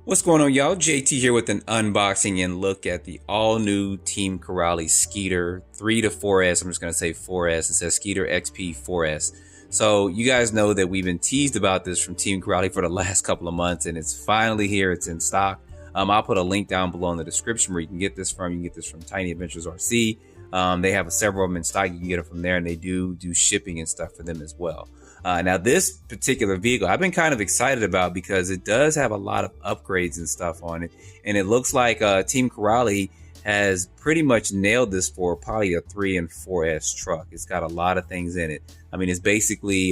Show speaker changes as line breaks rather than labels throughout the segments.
What's going on, y'all? JT here with an unboxing and look at the all-new Team Corally Sketer 3 to 4S. I'm just going to say 4S. It says Sketer XP 4S. So you guys know that we've been teased about this from Team Corally for the last couple of months, and it's finally here. It's in stock. I'll put a link down below in the description where you can get this from. You can get this from Tiny Adventures RC. They have several of them in stock. You can get them from there, and they do shipping and stuff for them as well. Now, this particular vehicle, I've been kind of excited about because it does have a lot of upgrades and stuff on it. And it looks like Team Corally has pretty much nailed this for probably a 3 and 4S truck. It's got a lot of things in it. I mean, it's basically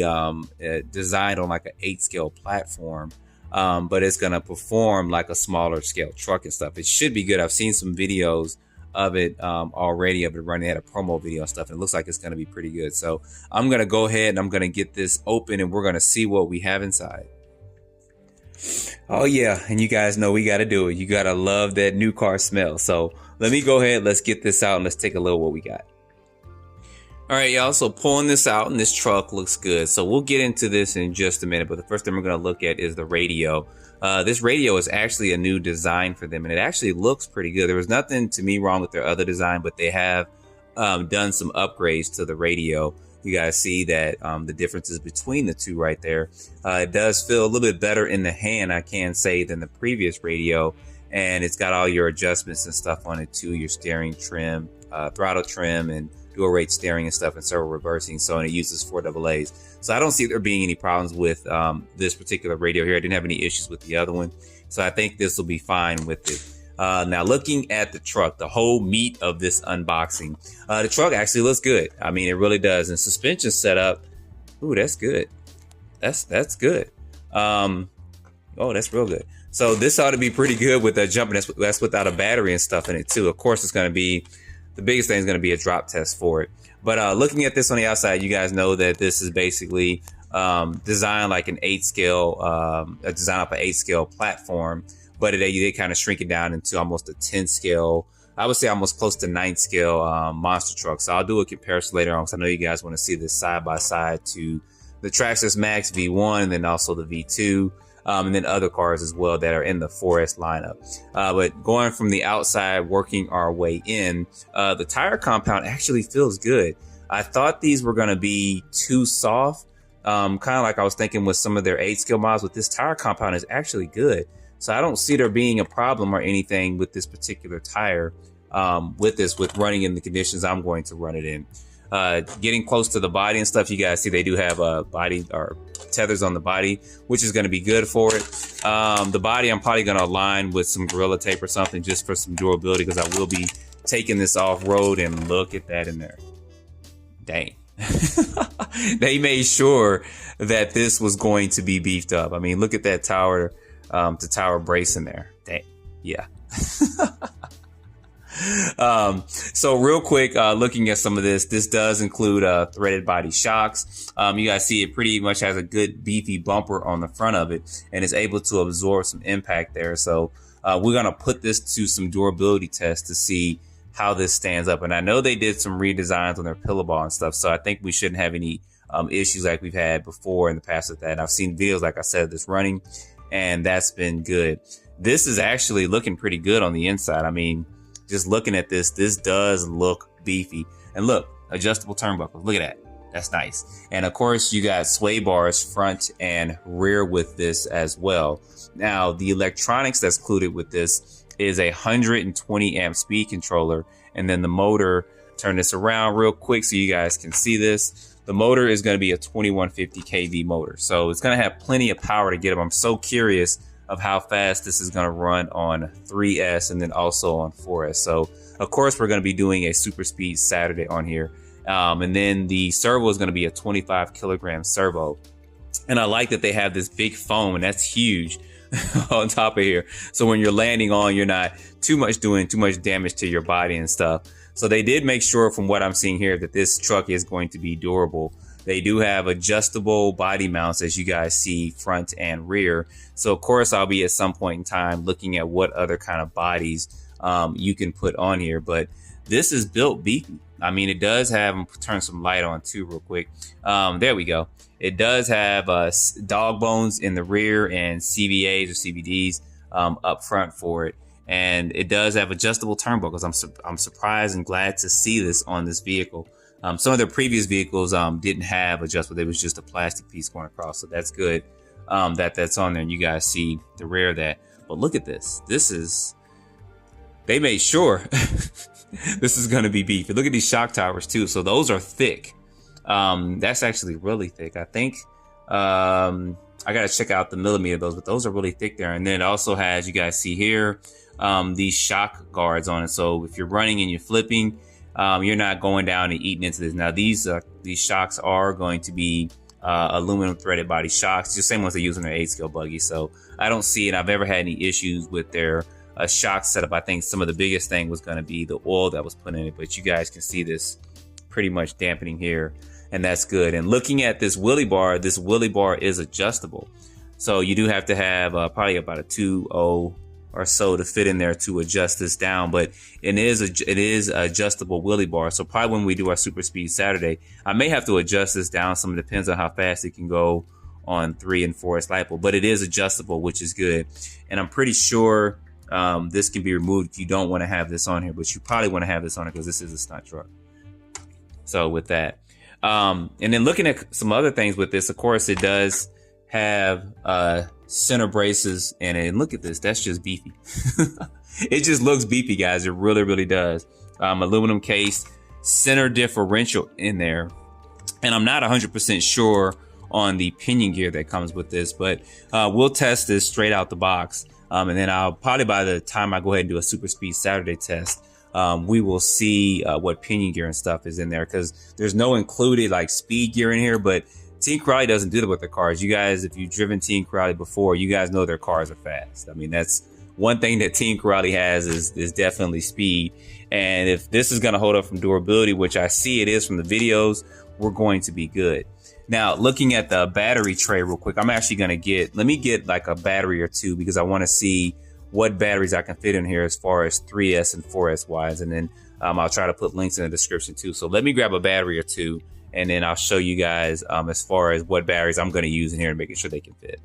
designed on like an 8 scale platform, but it's going to perform like a smaller scale truck and stuff. It should be good. I've seen some videos of it already of it running. They had a promo video and stuff, and it looks like it's going to be pretty good. So I'm going to go ahead and I'm going to get this open and we're going to see what we have inside. Oh yeah, and you guys know we got to do it. You got to love that new car smell. So let me go ahead, let's get this out and let's take a look at what we got. All right, y'all, so pulling this out, and this truck looks good. So we'll get into this in just a minute, but the first thing we're going to look at is the radio. This radio is actually a new design for them, and it actually looks pretty good. There was nothing to me wrong with their other design, but they have done some upgrades to the radio. You guys see that the differences between the two right there. It does feel a little bit better in the hand, I can say, than the previous radio, and it's got all your adjustments and stuff on it too, your steering trim, throttle trim, and dual rate steering and stuff, and servo reversing. So, and it uses 4 AA's. So I don't see there being any problems with this particular radio here. I didn't have any issues with the other one. So I think this will be fine with it. Now looking at the truck, the whole meat of this unboxing, the truck actually looks good. I mean, it really does. And suspension setup, ooh, that's good. That's good. Oh, that's real good. So this ought to be pretty good with that jumping. That's without a battery and stuff in it too. Of course, it's going to be, the biggest thing is going to be a drop test for it. But looking at this on the outside, you guys know that this is basically designed like an 8 scale, designed off an 8 scale platform, but they kind of shrink it down into almost a 10 scale, I would say almost close to 9 scale monster truck. So I'll do a comparison later on because I know you guys want to see this side by side to the Traxxas Max V1 and then also the V2. And then other cars as well that are in the 4S lineup. But going from the outside, working our way in, the tire compound actually feels good. I thought these were going to be too soft, kind of like I was thinking with some of their 8 scale models, but this tire compound is actually good. So I don't see there being a problem or anything with this particular tire, with running in the conditions I'm going to run it in. Getting close to the body and stuff, you guys see they do have body or tethers on the body, which is going to be good for it. The body I'm probably going to align with some Gorilla Tape or something just for some durability, because I will be taking this off-road. And look at that in there. Dang. They made sure that this was going to be beefed up. I mean, look at that tower to tower brace in there. Dang. Yeah. So real quick, looking at some of this does include threaded body shocks. You guys see it pretty much has a good beefy bumper on the front of it and is able to absorb some impact there. So we're going to put this to some durability tests to see how this stands up. And I know they did some redesigns on their pillow ball and stuff, so I think we shouldn't have any issues like we've had before in the past with that. And I've seen videos, like I said, of this running, and that's been good. This is actually looking pretty good on the inside. I mean, just looking at this does look beefy. And look, adjustable turnbuckles. Look at that. That's nice. And of course, you got sway bars front and rear with this as well. Now, the electronics that's included with this is a 120 amp speed controller. And then the motor, turn this around real quick so you guys can see this. The motor is going to be a 2150 kV motor. So it's going to have plenty of power to get up. I'm so curious of how fast this is going to run on 3S and then also on 4S. So of course we're going to be doing a super speed Saturday on here. And then the servo is going to be a 25 kilogram servo. And I like that they have this big foam, and that's huge on top of here. So when you're landing on, you're not doing too much damage to your body and stuff. So they did make sure, from what I'm seeing here, that this truck is going to be durable. They do have adjustable body mounts, as you guys see, front and rear. So of course I'll be at some point in time looking at what other kind of bodies you can put on here, but this is built beefy. I mean, it does have, turn some light on too real quick. There we go. It does have dog bones in the rear and CVAs or CVDs up front for it. And it does have adjustable turnbuckles. I'm surprised and glad to see this on this vehicle. Some of the previous vehicles didn't have adjustable. It was just a plastic piece going across. So that's good that's on there. And you guys see the rear of that. But look at this. They made sure this is going to be beefy. Look at these shock towers too. So those are thick. That's actually really thick. I think I got to check out the millimeter of those, but those are really thick there. And then it also has, you guys see here, these shock guards on it. So if you're running and you're flipping, you're not going down and eating into this. Now these shocks are going to be aluminum threaded body shocks, the same ones they use in their 8-scale buggy. So I don't see it. I've never had any issues with their shock setup. I think some of the biggest thing was going to be the oil that was put in it, but you guys can see this pretty much dampening here, and that's good. And looking at this wheelie bar is adjustable. So you do have to have probably about a 2.0 or so to fit in there to adjust this down, but it is adjustable wheelie bar. So probably when we do our super speed Saturday, I may have to adjust this down. Some depends on how fast it can go on 3 and 4S LiPo, but it is adjustable, which is good. And I'm pretty sure this can be removed if you don't want to have this on here, but you probably want to have this on it because this is a stunt truck. So with that, and then looking at some other things with this, of course, it does have center braces in it. And look at this, that's just beefy. It just looks beefy, guys. It really, really does. Aluminum case, center differential in there. And I'm not 100% sure on the pinion gear that comes with this, but we'll test this straight out the box. And then I'll probably, by the time I go ahead and do a super speed Saturday test, we will see what pinion gear and stuff is in there, because there's no included like speed gear in here, but Team Corally doesn't do that with their cars. You guys, if you've driven Team Corally before, you guys know their cars are fast. I mean, that's one thing that Team Corally has is definitely speed. And if this is going to hold up from durability, which I see it is from the videos, we're going to be good. Now, looking at the battery tray real quick, I'm actually going to let me get like a battery or two, because I want to see what batteries I can fit in here as far as 3S and 4S wise. And then I'll try to put links in the description too. So let me grab a battery or two, and then I'll show you guys as far as what batteries I'm going to use in here and making sure they can fit.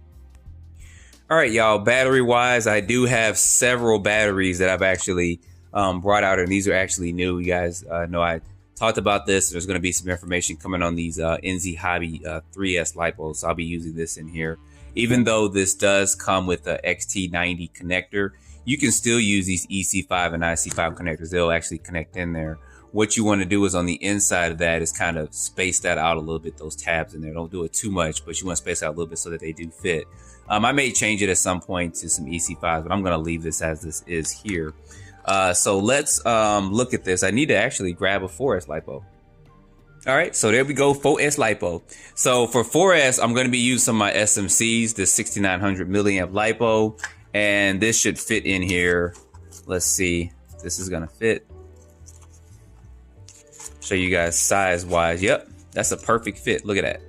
All right, y'all, battery wise, I do have several batteries that I've actually brought out, and these are actually new. You guys know I talked about this. There's going to be some information coming on these NZ Hobby 3S LiPos. So I'll be using this in here. Even though this does come with a XT90 connector, you can still use these EC5 and IC5 connectors. They'll actually connect in there. What you want to do is on the inside of that is kind of space that out a little bit, those tabs in there. Don't do it too much, but you want to space out a little bit so that they do fit. I may change it at some point to some EC5s, but I'm going to leave this as this is here. So let's look at this. I need to actually grab a 4S LiPo. All right, so there we go, 4S LiPo. So for 4S, I'm going to be using some of my SMCs, this 6900 milliamp LiPo, and this should fit in here. Let's see if this is going to fit. Show you guys size wise. Yep, that's a perfect fit. Look at that.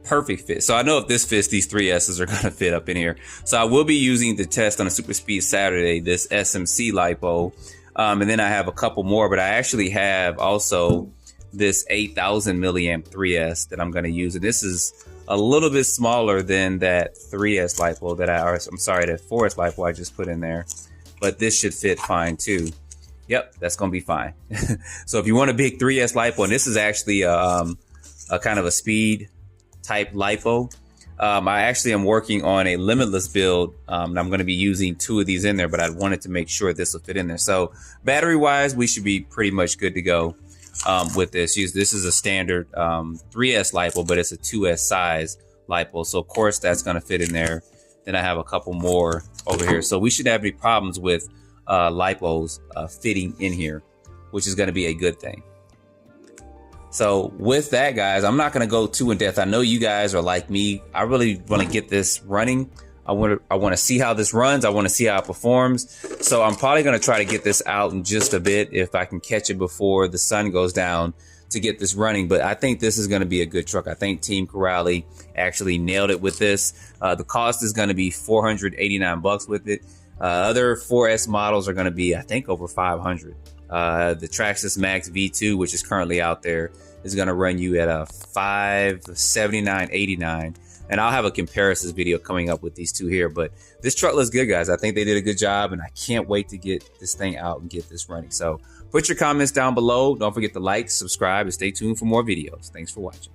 Perfect fit. So I know if this fits, these 3S's are going to fit up in here. So I will be using the test on a Super Speed Saturday, this SMC LiPo. And then I have a couple more, but I actually have also this 8000 milliamp 3S that I'm going to use. And this is a little bit smaller than that 3S LiPo that that 4S LiPo I just put in there. But this should fit fine too. Yep, that's going to be fine. So if you want a big 3S LiPo, and this is actually a kind of a speed type LiPo. I actually am working on a limitless build, and I'm going to be using 2 of these in there, but I wanted to make sure this will fit in there. So battery wise, we should be pretty much good to go with this. This is a standard 3S LiPo, but it's a 2S size LiPo. So of course that's going to fit in there. Then I have a couple more over here. So we shouldn't have any problems with LiPos fitting in here, which is going to be a good thing. So with that, guys, I'm not going to go too in depth. I know you guys are like me. I really want to get this running. I want to see how this runs. I want to see how it performs. So I'm probably going to try to get this out in just a bit if I can catch it before the sun goes down to get this running. But I think this is going to be a good truck. I think Team Corally actually nailed it with this. The cost is going to be $489 with it. Other 4S models are going to be, I think, over 500. The Traxxas Max V2, which is currently out there, is going to run you at a $579.89. And I'll have a comparisons video coming up with these two here. But this truck looks good, guys. I think they did a good job, and I can't wait to get this thing out and get this running. So put your comments down below. Don't forget to like, subscribe, and stay tuned for more videos. Thanks for watching.